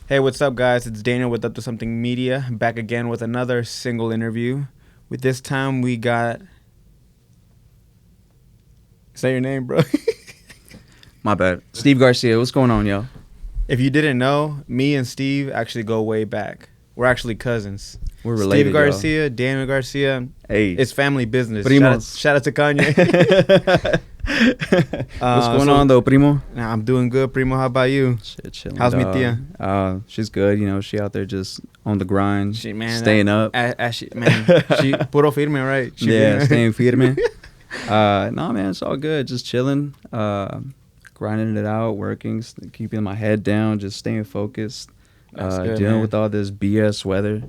Hey, what's up, guys? It's Daniel with Up to Something Media, back again with another single interview. With this time, we got. Say your name, bro. My bad. Steve Garcia, what's going on, yo? If you didn't know, me and Steve actually go way back. We're actually cousins. We're related, Steve Garcia, Daniel Garcia. Hey. It's family business. Primos. Shout out to Kanye. What's going on, though, primo? Nah, I'm doing good, Primo. How about you? Shit, chilling, How's mi dog. tia? She's good. You know, she out there just on the grind, Staying staying up. She puro firme, right? She Yeah, firme. staying firme. No, man, it's all good. Just chilling, grinding it out, working, keeping my head down, just staying focused. That's good, dealing man. with all this BS weather.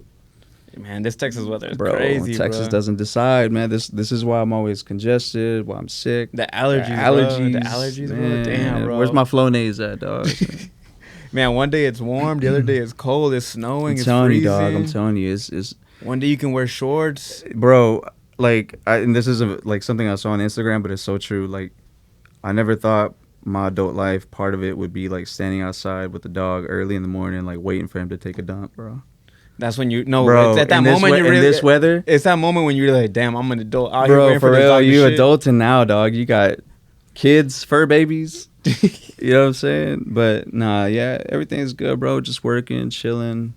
Man, this Texas weather is Bro, crazy, Texas bro. doesn't decide, man. This is why I'm always congested, why I'm sick. The allergies, allergies, bro. The allergies, bro. man. Damn, bro. Where's my Flonase at, dog? Man, one day it's warm, the other day it's cold, it's snowing, I'm it's telling freezing. you, dog. I'm telling you, it's One day you can wear shorts. bro. Like, and this is like something I saw on Instagram, but it's so true. Like, I never thought my adult life part of it would be like standing outside with the dog early in the morning, like waiting for him to take a dump, bro. That's when you know. Bro, It's at that in this moment you in really. this weather, It's that moment when you're like, damn, I'm an adult. Out here bro. waiting For this real, dog to you shit. adulting now, dog. You got kids, fur babies. You know what I'm saying? But nah, yeah, everything's good, bro. Just working, chilling,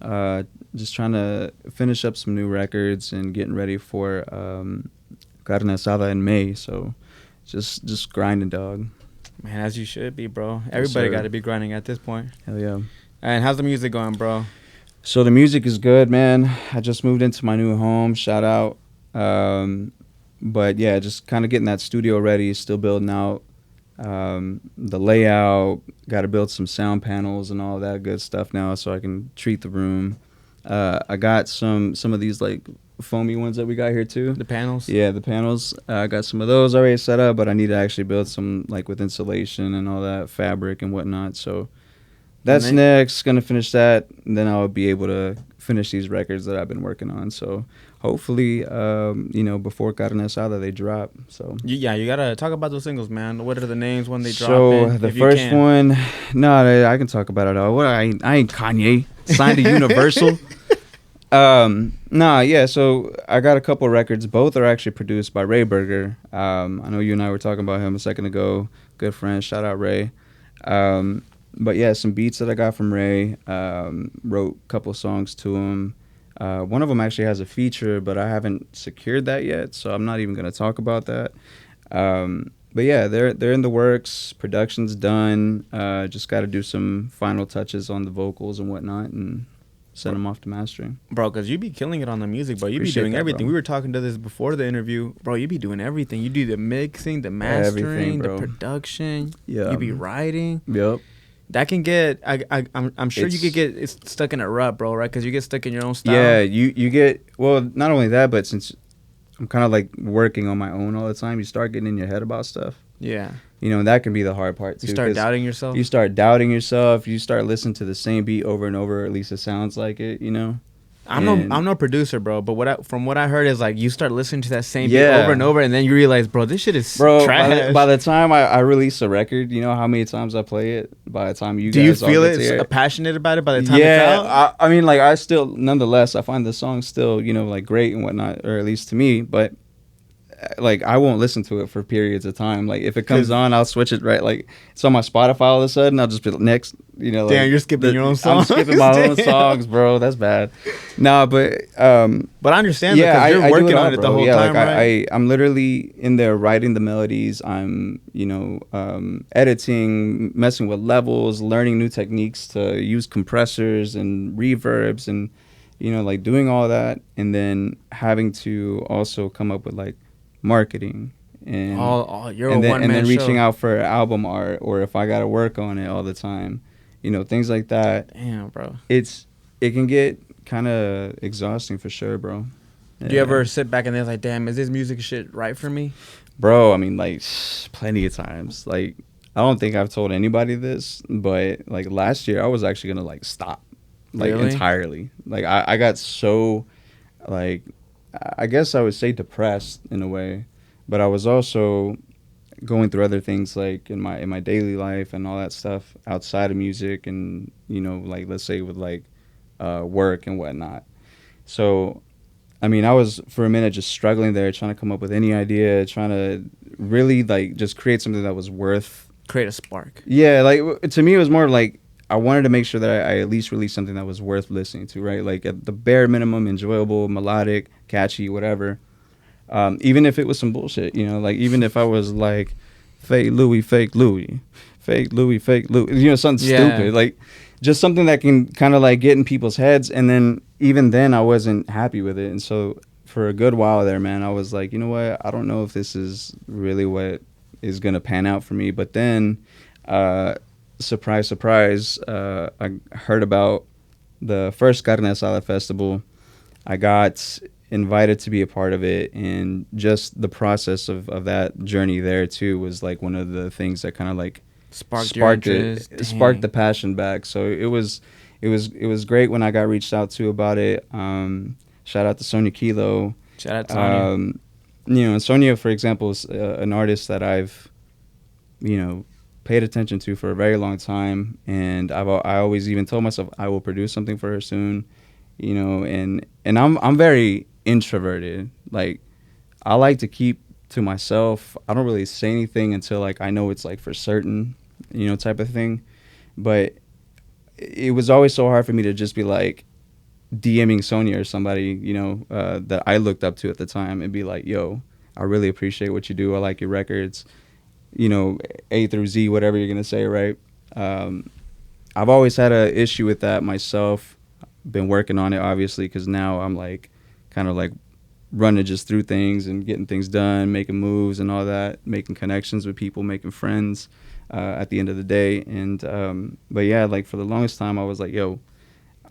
just trying to finish up some new records and getting ready for Carne Asada in May. So just grinding, dog. Man, as you should be, bro. Everybody sir. got to be grinding at this point. Hell yeah. And how's the music going, bro? So the music is good, man. I just moved into my new home. Shout out. But yeah, just kind of getting that studio ready, still building out the layout. Got to build some sound panels and all that good stuff now so I can treat the room. I got some of these like foamy ones that we got here too. The panels? Yeah, the panels. I got some of those already set up, but I need to actually build some like with insulation and all that fabric and whatnot. So that's then- next. Gonna finish that, and then I'll be able to finish these records that I've been working on. So hopefully, before Carne Asada they drop. So You got to talk about those singles, man. What are the names when they drop? so in, the if you first can? one, no, I can talk about it all. What I ain't Kanye signed to Universal. Yeah. So I got a couple records. Both are actually produced by Ray Berger. I know you and I were talking about him a second ago. Good friend. Shout out Ray. But yeah, some beats that I got from Ray. Wrote a couple songs to him. One of them actually has a feature, but I haven't secured that yet, so I'm not even gonna talk about that. But yeah, they're in the works. Production's done. Just got to do some final touches on the vocals and whatnot, and send them off to mastering. Bro, because you be killing it on the music, bro. You be Appreciate doing that, everything. bro. We were talking to this before the interview. Bro, you be doing everything. You do the mixing, the mastering, Everything, the bro. production. Yeah. You be writing. Yep. That can get, I'm sure you It's- could get stuck in a rut, bro, right? Because you get stuck in your own style. Yeah, you get, well, not only that, but since I'm kind of like working on my own all the time, you start getting in your head about stuff. Yeah. You know, and that can be the hard part too. You start 'cause doubting yourself. You start doubting yourself. You start listening to the same beat over and over, or at least it sounds like it, you know? I'm no producer, bro, but from what I heard is like you start listening to that same beat Yeah. over and over, and then you realize, bro, this shit is Bro, trash. by the time I release a record, you know how many times I play it? By the time you Do you guys all feel get to hear it passionate about it by the time it's yeah, out? I mean, like, I still, nonetheless, I find the song still, you know, like, great and whatnot, or at least to me, but, like, I won't listen to it for periods of time. Like, if it comes 'Cause- on, I'll switch it, right? Like, it's on my Spotify all of a sudden, I'll just be like, next, you know. Damn, like, you're skipping your own I'm songs. skipping my own Damn. songs, bro. That's bad. Nah, but, But I understand yeah, because you're I do working all, on it the bro. whole yeah, time, like, right? I'm literally in there writing the melodies. I'm, editing, messing with levels, learning new techniques to use compressors and reverbs and, like doing all that. And then having to also come up with like marketing and, You're and a then, one and man then show. reaching out for album art, or if I got to work on it all the time, things like that. Damn, bro. It can get kind of exhausting for sure, bro. Do you ever sit back and think like, damn, is this music shit right for me? Bro, I mean, like, plenty of times. Like, I don't think I've told anybody this, but, like, last year I was actually going to, like, stop, like, Really? entirely. Like, I got so, like, I guess I would say depressed in a way, but I was also going through other things like in my daily life and all that stuff outside of music, and like let's say with like work and whatnot. So I mean, I was for a minute just struggling there, trying to come up with any idea, trying to really like just create something that was worth. Create a spark. Yeah, like to me, it was more like I wanted to make sure that I at least released something that was worth listening to, right? Like at the bare minimum, enjoyable, melodic, catchy, whatever. Even if it was some bullshit, like even if I was like fake Louis, fake Louis, fake Louis, fake Louis, something stupid, like just something that can kind of like get in people's heads. And then even then I wasn't happy with it. And so for a good while there, man, I was like, you know what? I don't know if this is really what is going to pan out for me. But then, surprise, surprise, I heard about the first Carne Asada festival. I got invited to be a part of it, and just the process of that journey there too was like one of the things that kind of like sparked the passion back. So it was great when I got reached out to about it. Shout out to Sonia Kilo. Shout out to Sonia. And Sonia, for example, is an artist that I've paid attention to for a very long time, and I always even told myself I will produce something for her soon. And I'm very introverted. Like, I like to keep to myself. I don't really say anything until like I know it's like for certain, type of thing. But it was always so hard for me to just be like DMing Sonia or somebody, that I looked up to at the time, and be like, yo, I really appreciate what you do. I like your records, A through Z, whatever you're gonna say, right? I've always had an issue with that myself. Been working on it, obviously, because now I'm like kind of like running just through things and getting things done, making moves and all that, making connections with people, making friends at the end of the day. And but yeah, like for the longest time I was like, yo,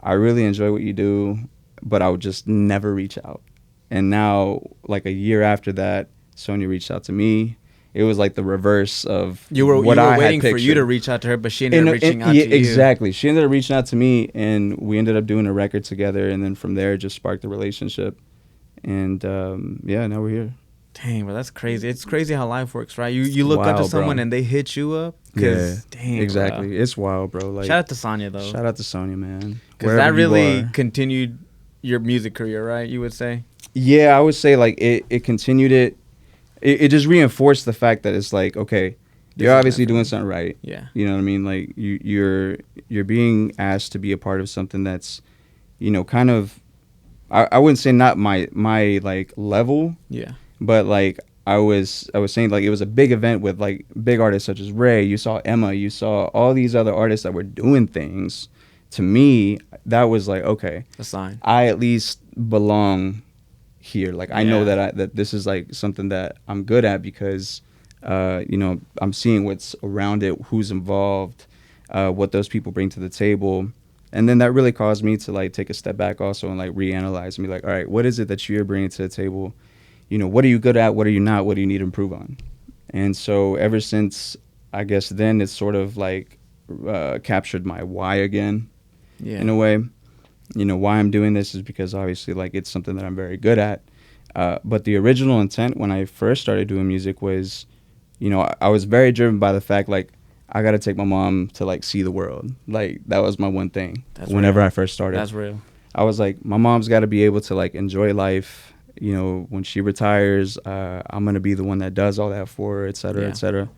I really enjoy what you do, but I would just never reach out. And now, like a year after that, Sonia reached out to me. It was like the reverse of you were waiting for you to reach reach out to her, but she ended up reaching out to you. Exactly. She ended up reaching out to me, and we ended up doing a record together. And then from there, it just sparked the relationship. And now we're here. Dang, bro, that's crazy. It's crazy how life works, right? You look up to someone, bro, and they hit you up. Yeah, dang, exactly. Bro. It's wild, bro. Like, shout out to Sonia, though. Shout out to Sonia, man. Because that really continued your music career, right? You would say? Yeah, I would say like it continued it. It just reinforced the fact that it's like, okay, you're obviously doing something right. Yeah. You know what I mean? Like you're being asked to be a part of something that's, kind of, I wouldn't say not my like level. Yeah. But like I was saying, like it was a big event with like big artists such as Ray. You saw Emma. You saw all these other artists that were doing things. To me, that was like, okay, a sign. I at least belong here. Like I know that this is like something that I'm good at, because I'm seeing what's around it, who's involved, what those people bring to the table. And then that really caused me to like take a step back also and like reanalyze and be like, all right, what is it that you're bringing to the table? What are you good at? What are you not? What do you need to improve on? And so ever since, I guess then, it's sort of like captured my why again, in a way. Why I'm doing this is because obviously like it's something that I'm very good at. But the original intent when I first started doing music was, I was very driven by the fact like I got to take my mom to like see the world. Like that was my one thing. That's whenever real. I first started. That's real. I was like, my mom's got to be able to like enjoy life. When she retires, I'm going to be the one that does all that for her, et cetera, et cetera.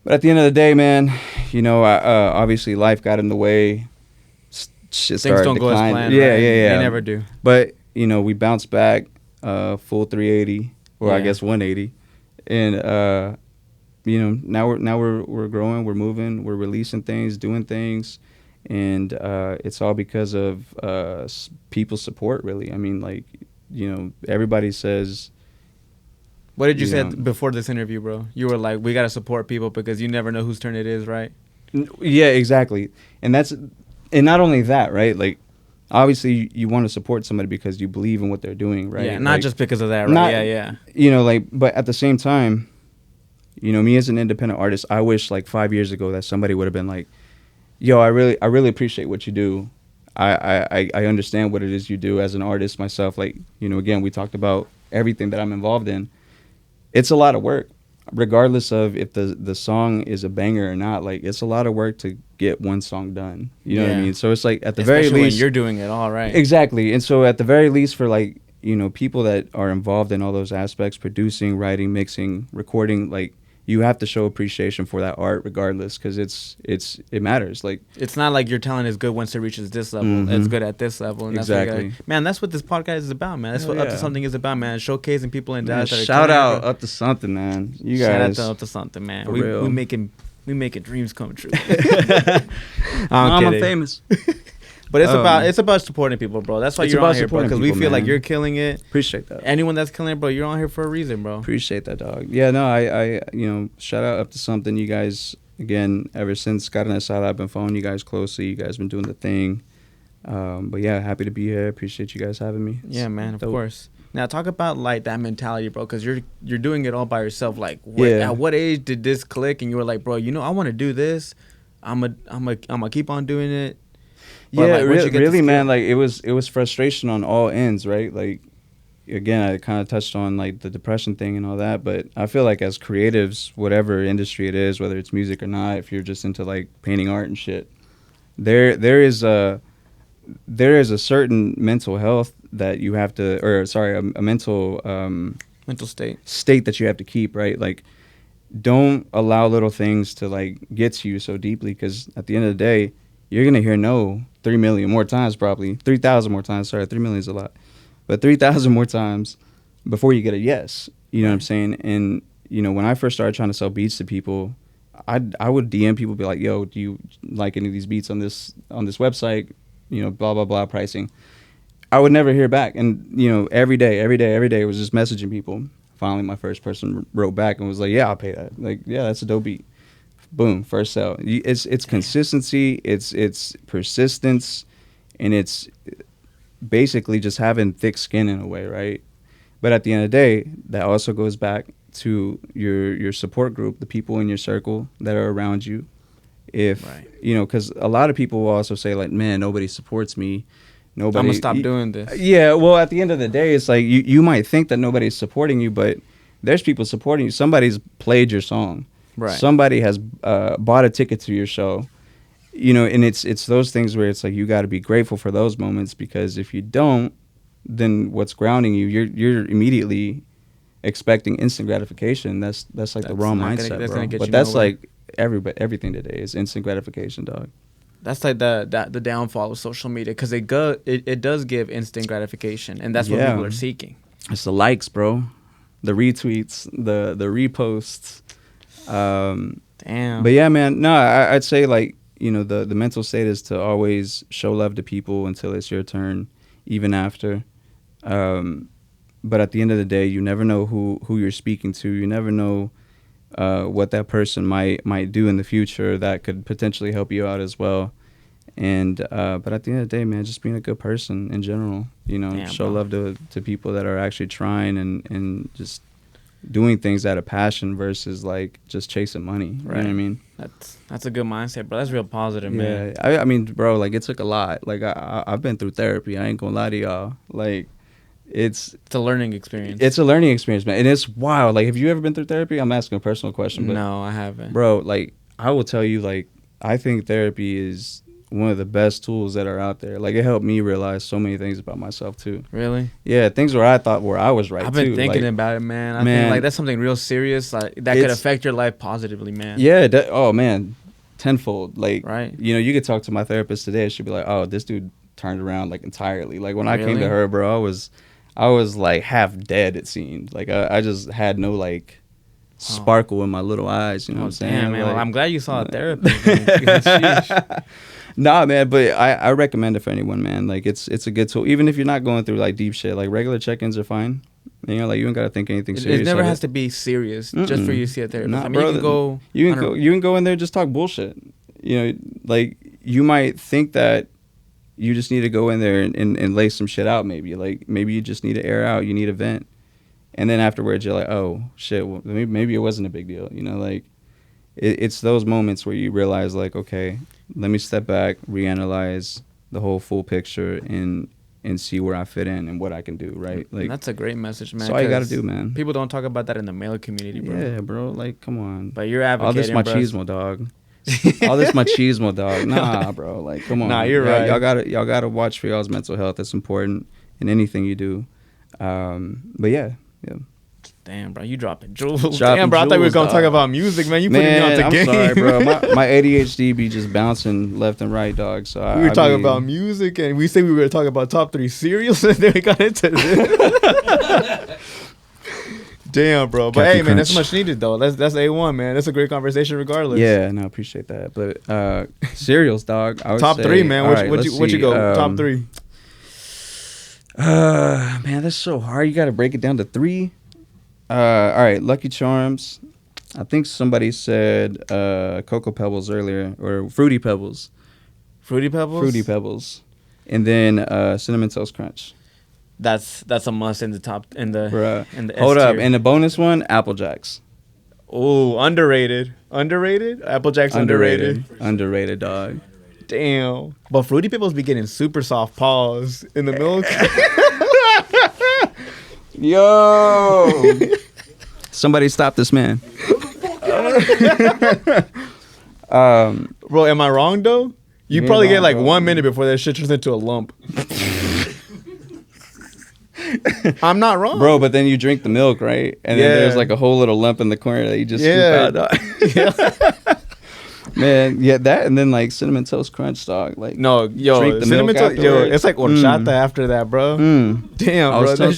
But at the end of the day, man, obviously life got in the way. Shit Things don't go as planned. Yeah, right? yeah. They never do. But, we bounced back full 380, or I guess 180. And, now we're growing, we're moving, we're releasing things, doing things. And it's all because of people's support, really. I mean, like, everybody says. What did you say before this interview, bro? You were like, we got to support people because you never know whose turn it is, right? Yeah, exactly. And not only that, right? Like, obviously you want to support somebody because you believe in what they're doing, right? Yeah, not just because of that, right? Yeah. But at the same time, me as an independent artist, I wish like 5 years ago that somebody would have been like, yo, I really appreciate what you do. I understand what it is you do as an artist myself. Like, again, we talked about everything that I'm involved in. It's a lot of work. regardless of if the song is a banger or not, like it's a lot of work to get one song done. You know what I mean? So it's like at the Especially very when least you're doing it all right. exactly. And so at the very least for like, you know, people that are involved in all those aspects, producing, writing, mixing, recording, like you have to show appreciation for that art regardless, because it matters. Like It's not like your talent is good once it reaches this level. Mhm. It's good at this level, and Exactly. man, that's what this podcast is about, man. That's Hell what Up to yeah. Something is about, man. Showcasing people in Man, Dallas that are shout killing it, out bro. Up to Something, man. You Shout out guys. to Up to Something, man. For We real. making dreams come true. I'm kidding. famous. But it's about supporting people, bro. That's why It's you're about on here, bro. supporting Because we people, feel like man. you're killing it. Appreciate that. Anyone that's killing it, bro, you're on here for a reason, bro. Appreciate that, dog. Yeah, no, I you know, shout out Up to Something. You guys, again, ever since Carne, Asada, I've been following you guys closely. You guys been doing the thing. But yeah, happy to be here. Appreciate you guys having me. Yeah, man, of dope. course. Now talk about like that mentality, bro, because you're doing it all by yourself. Like, Yeah. at what age did this click, and you were like, bro, you know, I want to do this. I'm a keep on doing it. But, Yeah, like, where'd you get the really, skill? man. Like it was frustration on all ends, right? Like again, I kind of touched on like the depression thing and all that, but I feel like as creatives, whatever industry it is, whether it's music or not, if you're just into like painting art and shit, there is a certain mental health that you have to, or sorry, a mental Mental state that you have to keep, right? Like don't allow little things to like get to you so deeply, because at the end of the day, you're gonna hear no 3 million more times, probably 3,000 more times. Sorry, 3 million is a lot, but 3,000 more times before you get a yes. You know what I'm saying? And you know, when I first started trying to sell beats to people, I would DM people, be like, "Yo, do you like any of these beats on this website? You know, blah blah blah pricing." I would never hear back, and you know, every day, it was just messaging people. Finally, my first person wrote back and was like, "Yeah, I'll pay that. Like, yeah, that's a dope beat." Boom, first sale. It's consistency, it's persistence, and it's basically just having thick skin in a way, right? But at the end of the day, that also goes back to your support group, the people in your circle that are around you. If you know, because a lot of people will also say like, "Man, nobody supports me. Nobody." I'm gonna stop doing this. Yeah, well, at the end of the day, it's like you might think that nobody's supporting you, but there's people supporting you. Somebody's played your song. Right. Somebody has bought a ticket to your show. You know, and it's those things where it's like you got to be grateful for those moments, because if you don't, then what's grounding you? You're immediately expecting instant gratification. That's like the wrong mindset, bro. But that's like everything today is instant gratification, dog. That's like the downfall of social media, because it does give instant gratification, and that's what Yeah. people are seeking. It's the likes, bro. The retweets, the reposts. Damn. But yeah, man, no, I'd say like, you know, the mental state is to always show love to people until it's your turn, even after. But at the end of the day, you never know who you're speaking to. You never know what that person might do in the future that could potentially help you out as well. And but at the end of the day, man, just being a good person in general, you know, Damn, show bro. love to people that are actually trying and just doing things out of passion versus like just chasing money. You know what I mean? That's a good mindset, bro. That's real positive, man. Yeah, I mean, bro, like it took a lot. Like I've been through therapy. I ain't gonna lie to y'all. Like it's a learning experience. It's a learning experience, man, and it's wild. Like, have you ever been through therapy? I'm asking a personal question, but No, I haven't. bro, like I will tell you, like I think therapy is one of the best tools that are out there. Like it helped me realize so many things about myself too. Really? Yeah, things where I thought where I was right. I've been too. thinking Like, about it, man. I think like that's something real serious, like that could It's- affect your life positively, man. Yeah. Oh man, tenfold. Like, Right. you know, you could talk to my therapist today. She'd be like, "Oh, this dude turned around like entirely." Like when I came to Really? her, bro, I was like half dead. It seemed like I just had no like sparkle in my little eyes. You know what I'm saying? Damn, man. Like, Well, I'm glad you saw a therapist. man. Sheesh. Nah, man, but I recommend it for anyone, man. Like it's a good tool, even if you're not going through like deep shit. Like regular check-ins are fine. You know, like you don't gotta think anything serious. It never of has to be serious just for you to see a therapist. Nah, I mean, bro, you can go. You can go in there and just talk bullshit. You know, like you might think that you just need to go in there and lay some shit out. Maybe you just need to air out. You need a vent, and then afterwards you're like, oh shit, well, maybe it wasn't a big deal. You know, like it's those moments where you realize like, okay, let me step back, reanalyze the whole full picture, and and see where I fit in and what I can do, right? Like that's a great message, man. that's all you got to do, man. People don't talk about that in the male community, bro. Yeah, bro. Like, come on. But you're advocating, all this machismo, dog. All this machismo, dog. Nah, bro. Like, come on. Nah, you're right. Y'all gotta watch for y'all's mental health. It's important in anything you do. But yeah. Damn, bro, you dropping jewels. Damn, bro, I thought we were gonna talk about music, man. You putting me on to game. I'm sorry, bro. My ADHD be just bouncing left and right, dog. So we were talking about music, and we said we were gonna talk about top 3 cereals, and then we got into this. Damn, bro. But hey, man, that's much needed though. That's A1, man. That's a great conversation, regardless. Yeah, no, I appreciate that. But cereals, dog. I would top say, 3, man. What you go? Top 3. Man, that's so hard. You got to break it down to 3. All right, Lucky Charms. I think somebody said Cocoa Pebbles earlier, or Fruity Pebbles. Fruity Pebbles. Fruity Pebbles, and then Cinnamon Toast Crunch. That's a must in the top in the Hold S up, tier. and the bonus one, Apple Jacks. Oh, underrated. Apple Jacks Underrated, dog. Damn. But Fruity Pebbles be getting super soft paws in the milk. Yo. Somebody stop this man. Bro, am I wrong though? You probably get like 1 minute before that shit turns into a lump. I'm not wrong, bro. But then you drink the milk, right? And then there's like a whole little lump in the corner that you just scoop out, dog. Man, yeah, that and then like Cinnamon Toast Crunch, dog. Like, no, yo, drink the Cinnamon milk Toast, yo, it's like horchata after that, bro. Damn, I was bro.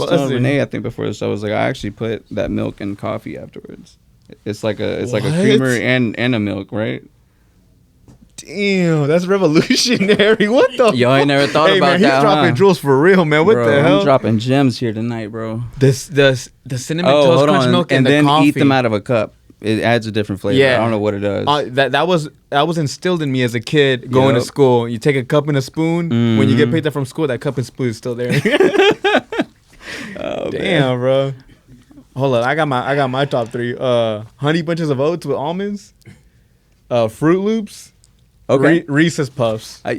telling Renee, I think before this, I was like, I actually put that milk in coffee afterwards. It's like a creamer and a milk, right? Damn, that's revolutionary. What the? Yo, I never thought about man, that. He's dropping jewels for real, man. What the hell? I'm dropping gems here tonight, bro. The Cinnamon Toast Crunch milk and then coffee. Eat them out of a cup. It adds a different flavor. Yeah. I don't know what it does. That was instilled in me as a kid going to school. You take a cup and a spoon. When you get picked up from school, that cup and spoon is still there. Damn, man. Bro. Hold up, I got my top 3. Honey Bunches of Oats with almonds. Fruit Loops. Okay. Reese's Puffs. I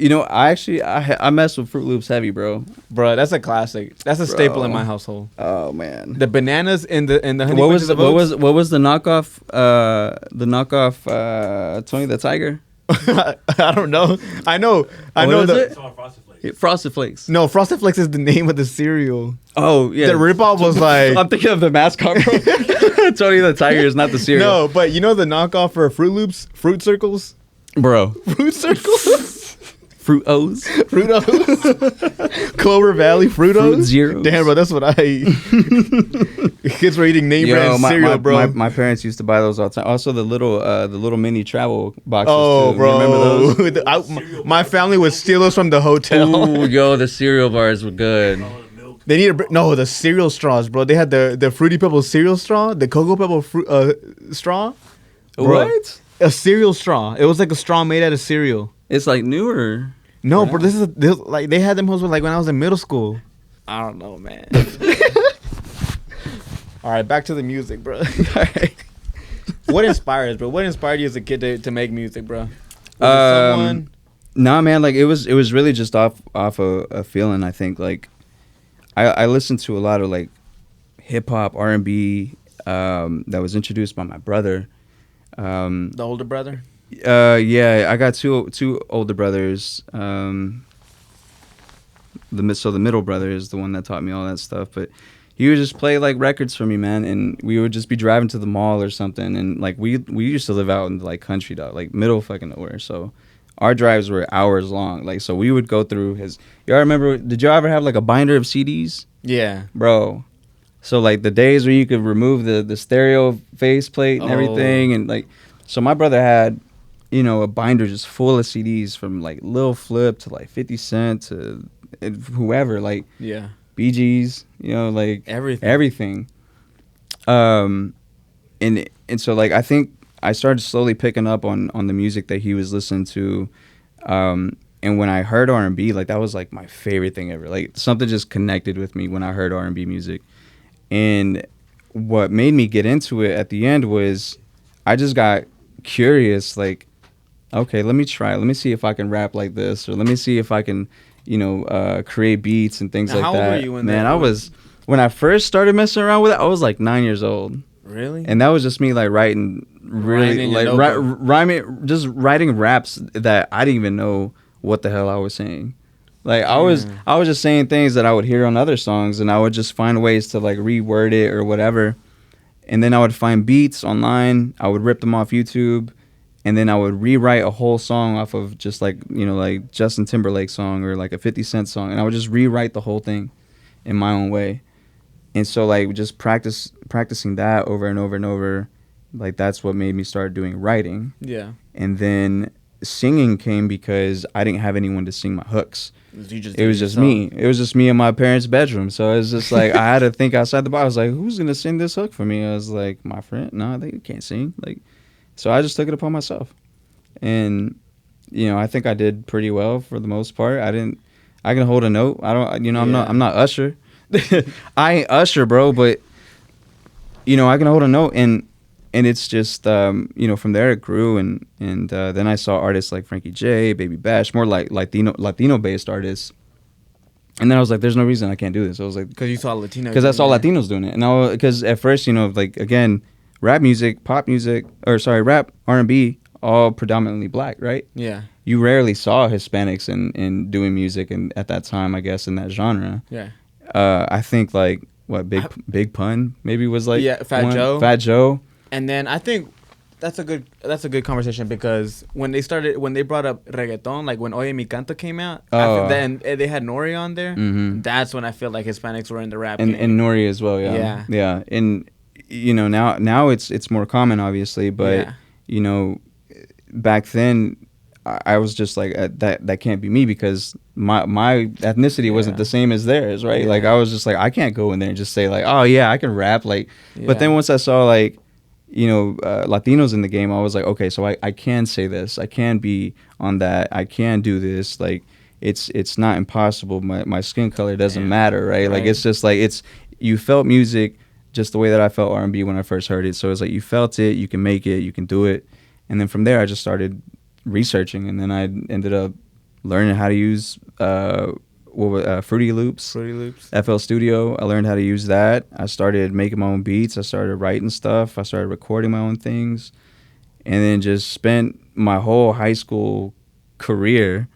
mess with Fruit Loops heavy, bro. Bro, that's a classic. That's a staple in my household. Oh man. The bananas and the honey bunches of oats. What was the knockoff? Tony the Tiger. I don't know. I know Frosted Flakes. No, Frosted Flakes is the name of the cereal. Oh yeah. The ripoff was like. I'm thinking of the mascot, bro. Tony the Tiger is not the cereal. No, but you know the knockoff for Fruit Loops, Fruit Circles. Bro. Fruit Circles? Fruit O's? Fruit O's? Clover Valley Fruit O's? Fruit Zeros? Damn, bro, that's what I eat. Kids were eating name brand cereal, bro. My parents used to buy those all the time. Also, the little mini travel boxes, too. Bro. You remember those? My family would steal those from the hotel. Ooh, yo, the cereal bars were good. They need the cereal straws, bro. They had the Fruity Pebbles cereal straw, the Cocoa Pebble straw. Bro. What? A cereal straw. It was like a straw made out of cereal. It's like newer. No, bro. This like they had them like when I was in middle school. I don't know, man. All right, back to the music, bro. All right. What inspires, bro? What inspired you as a kid to make music, bro? Nah, man. Like it was really just off a feeling. I think like I listened to a lot of like hip hop, R&B that was introduced by my brother. The older brother? Yeah, I got two older brothers. The middle brother is the one that taught me all that stuff. But he would just play like records for me, man, and we would just be driving to the mall or something, and like we used to live out in the like country, dog, like middle fucking nowhere. So our drives were hours long. Like so we would go through his. Y'all remember? Did y'all ever have like a binder of CDs? Yeah, bro. So like the days where you could remove the stereo faceplate and everything, and like, so my brother had, a binder just full of CDs from like Lil Flip to like 50 Cent to whoever, like Bee Gees, like everything. And so like I think I started slowly picking up on the music that he was listening to, and when I heard R&B, like that was like my favorite thing ever. Like something just connected with me when I heard R&B music. And what made me get into it at the end was I just got curious, like, okay, let me try. Let me see if I can rap like this, or let me see if I can, create beats and things now, like how that. old were you When I first started messing around with it, I was like 9 years old. Really? And that was just me like writing rhyming, just writing raps that I didn't even know what the hell I was saying. Like I was just saying things that I would hear on other songs, and I would just find ways to like reword it or whatever. And then I would find beats online. I would rip them off YouTube, and then I would rewrite a whole song off of just like like Justin Timberlake song or like a 50 Cent song, and I would just rewrite the whole thing in my own way. And so like just practicing that over and over and over, like that's what made me start doing writing. Yeah. And then singing came because I didn't have anyone to sing my hooks. It was just me. It was just me in my parents' bedroom. So it was just like I had to think outside the box. I was like, who's gonna sing this hook for me? I was like, my friend. No, they can't sing. Like, so I just took it upon myself. And I think I did pretty well for the most part. I can hold a note. I don't. I'm not Usher. I ain't Usher, bro. But I can hold a note, and it's just from there it grew, and then I saw artists like Frankie J, Baby Bash, more like Latino based artists, and then I was like, there's no reason I can't do this. I was like, because you saw Latino, because I saw Latinos doing it, and because at first like again, rap music, pop music, rap, R&B, all predominantly black, right? Yeah. You rarely saw Hispanics in doing music, and at that time, I guess in that genre. Yeah. I think like Big Pun maybe was like Fat Joe. And then I think that's a good conversation, because when they brought up reggaeton, like when Oye Mi Canto came out, then they had Nori on there. Mm-hmm. That's when I feel like Hispanics were in the rap and game. And Nori as well, yeah. And now it's more common, obviously, but back then I was just like that can't be me, because my ethnicity wasn't the same as theirs, right? Like I was just like, I can't go in there and just say like, oh yeah, I can rap, like. But then once I saw like Latinos in the game, I was like, okay, so I can say this, I can be on that, I can do this, like it's not impossible. My skin color doesn't matter, right? Like it's just like you felt music just the way that I felt R&B when I first heard it. So it's like you felt it, you can make it, you can do it. And then from there I just started researching, and then I ended up learning how to use Fruity Loops, FL Studio. I learned how to use that. I started making my own beats. I started writing stuff. I started recording my own things, and then just spent my whole high school career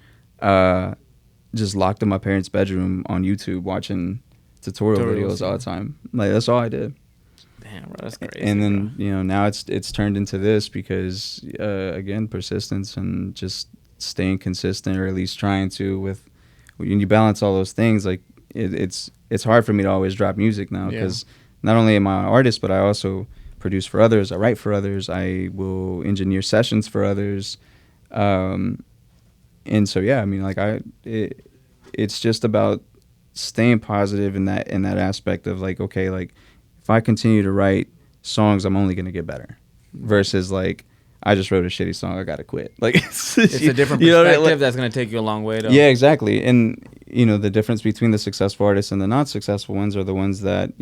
just locked in my parents' bedroom on YouTube watching tutorial videos all the time. Like that's all I did. Damn, bro, that's crazy. And then now it's turned into this because again, persistence and just staying consistent, or at least trying to. With when you balance all those things, like it's hard for me to always drop music now, because not only am I an artist, but I also produce for others. I write for others. I will engineer sessions for others. And so I mean, like it's just about staying positive in that aspect of like, okay, like if I continue to write songs, I'm only gonna get better. Versus like, I just wrote a shitty song, I gotta quit. Like it's a different perspective that's gonna take you a long way. Yeah, exactly. And the difference between the successful artists and the not successful ones are the ones that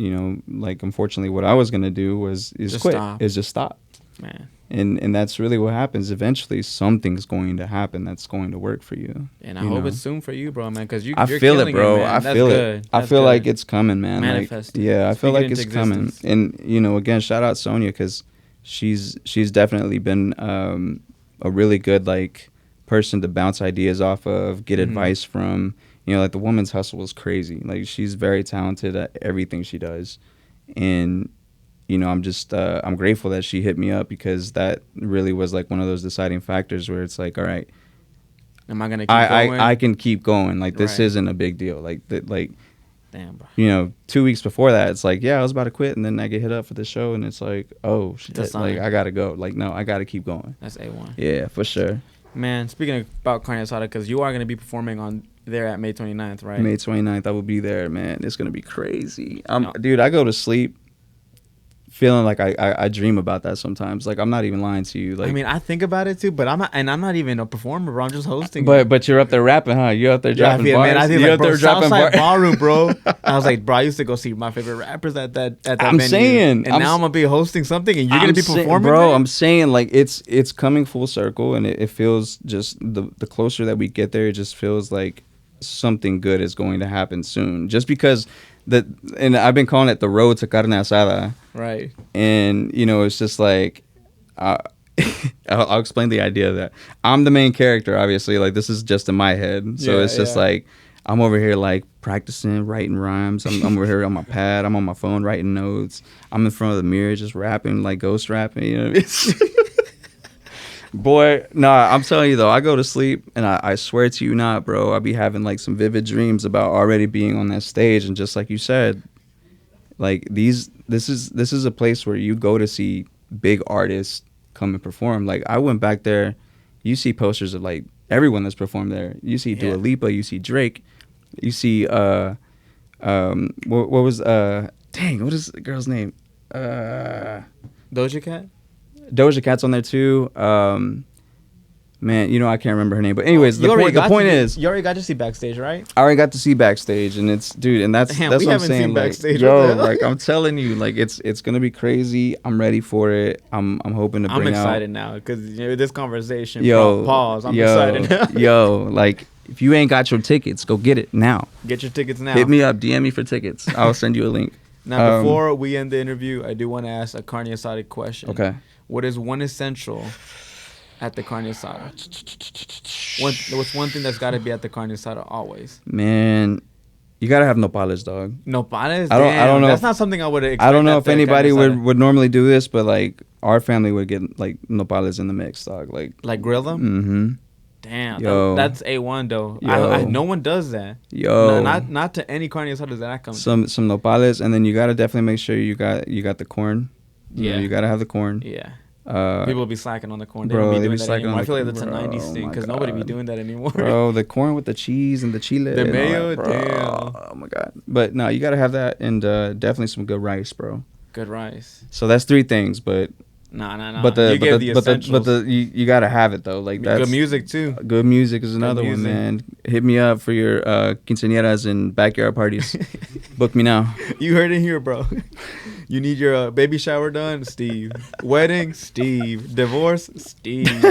like unfortunately, what I was gonna do is just stop. Man. And that's really what happens. Eventually, something's going to happen that's going to work for you. And I hope it's soon for you, bro, man. Because I feel it, bro. I feel it. I feel like it's coming, man. Manifest. Like, I feel like it's coming. And again, shout out Sonia, because she's definitely been a really good like person to bounce ideas off of, get advice from. Like the woman's hustle is crazy. Like she's very talented at everything she does, and. I'm just I'm grateful that she hit me up, because that really was like one of those deciding factors where it's like, all right, am I gonna keep going? I can keep going. Like this isn't a big deal. Like damn, bro. 2 weeks before that, it's like, I was about to quit, and then I get hit up for the show, and it's like, oh shit, like I gotta go. Like no, I gotta keep going. That's A1. Yeah, for sure. Man, speaking about Carne Asada, because you are gonna be performing on there at May 29th, right? May 29th, I will be there, man. It's gonna be crazy. Dude, I go to sleep feeling like I dream about that sometimes. Like I'm not even lying to you. Like I mean, I think about it too, but I'm not even a performer, bro. I'm just hosting. But you're up there rapping, huh? You're up there dropping bars. Man, I think you're up there dropping bars. Ballroom, bro. I was like, bro, I used to go see my favorite rappers at that I'm venue. Saying, and now I'm gonna be hosting something, and you're gonna be performing, bro. there? I'm saying like it's coming full circle, and it feels just the closer that we get there, it just feels like something good is going to happen soon. Just because and I've been calling it the road to Carne Asada. Right. And, you know, it's just like, I'll explain the idea that I'm the main character, obviously. Like, this is just in my head. So it's just like, I'm over here, like, practicing, writing rhymes. I'm over here on my pad. I'm on my phone writing notes. I'm in front of the mirror just rapping, like ghost rapping, you know what I mean? Boy, nah, I'm telling you, though, I go to sleep, and I swear to you not, bro, I be having, like, some vivid dreams about already being on that stage. And just like you said, like, this is a place where you go to see big artists come and perform. Like, I went back there, you see posters of, like, everyone that's performed there. You see Dua Lipa, you see Drake, you see, what was, what is the girl's name? Doja Cat? Doja Cat's on there too. Man, you know, I can't remember her name. But anyways, the point is, you already got to see backstage, right? I already got to see backstage, and it's, dude, and that's what I'm saying. Seen backstage, like, like, I'm telling you, like, it's gonna be crazy. I'm ready for it. I'm hoping to bring out. I'm excited now because, you know, this conversation. Pause. I'm excited now. Like, if you ain't got your tickets, go get it now. Get your tickets now. Hit me up, DM me for tickets. I'll send you a link. Now, before we end the interview, I do want to ask a Carne Asada question. Okay. What is one essential at the Carne Asada? What's one thing that's got to be at the Carne Asada always? Man, you gotta have nopales, dog. Nopales? I don't know. That's not something I would expect. I don't know if anybody would normally do this, but, like, our family would get, like, nopales in the mix, dog. Like grill them? Mm-hmm. Damn, that's A1 though. No one does that. Not to any Carne Asada that I come to. Some nopales, and then you gotta definitely make sure you got the corn. You gotta have the corn. Yeah. People be slacking on the corn. They bro, don't be doing that anymore. I feel like that's a 90s thing because nobody be doing that anymore. Bro, the corn with the cheese and the chile. The mayo, damn. Oh my god. But no, you gotta have that, and definitely some good rice, bro. Good rice. So that's 3 things, but. Nah. But you gotta have it though. Like, that's good music too. Good music is another one, man. Hit me up for your quinceañeras and backyard parties. Book me now. You heard it here, bro. You need your baby shower done, Steve. Wedding, Steve. Divorce, Steve.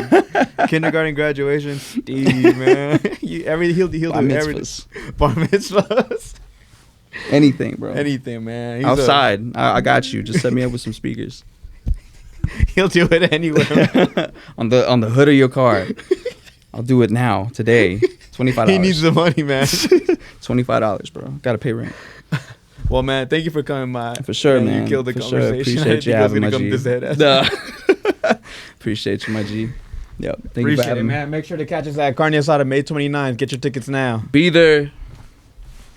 Kindergarten graduation, Steve. Man, he'll do everything. Bar mitzvahs. Anything, bro. Anything, man. Outside, I got you. Just set me up with some speakers. He'll do it anywhere. on the hood of your car. I'll do it now, today. $25. He needs the money, man. $25, bro. Gotta pay rent. Well, man, thank you for coming by. For sure, man. You killed the conversation. Sure. Appreciate you having my G. No. Appreciate you, my G. Yep. Thank you for having me. Man. Make sure to catch us at Carne Asada May 29th. Get your tickets now. Be there.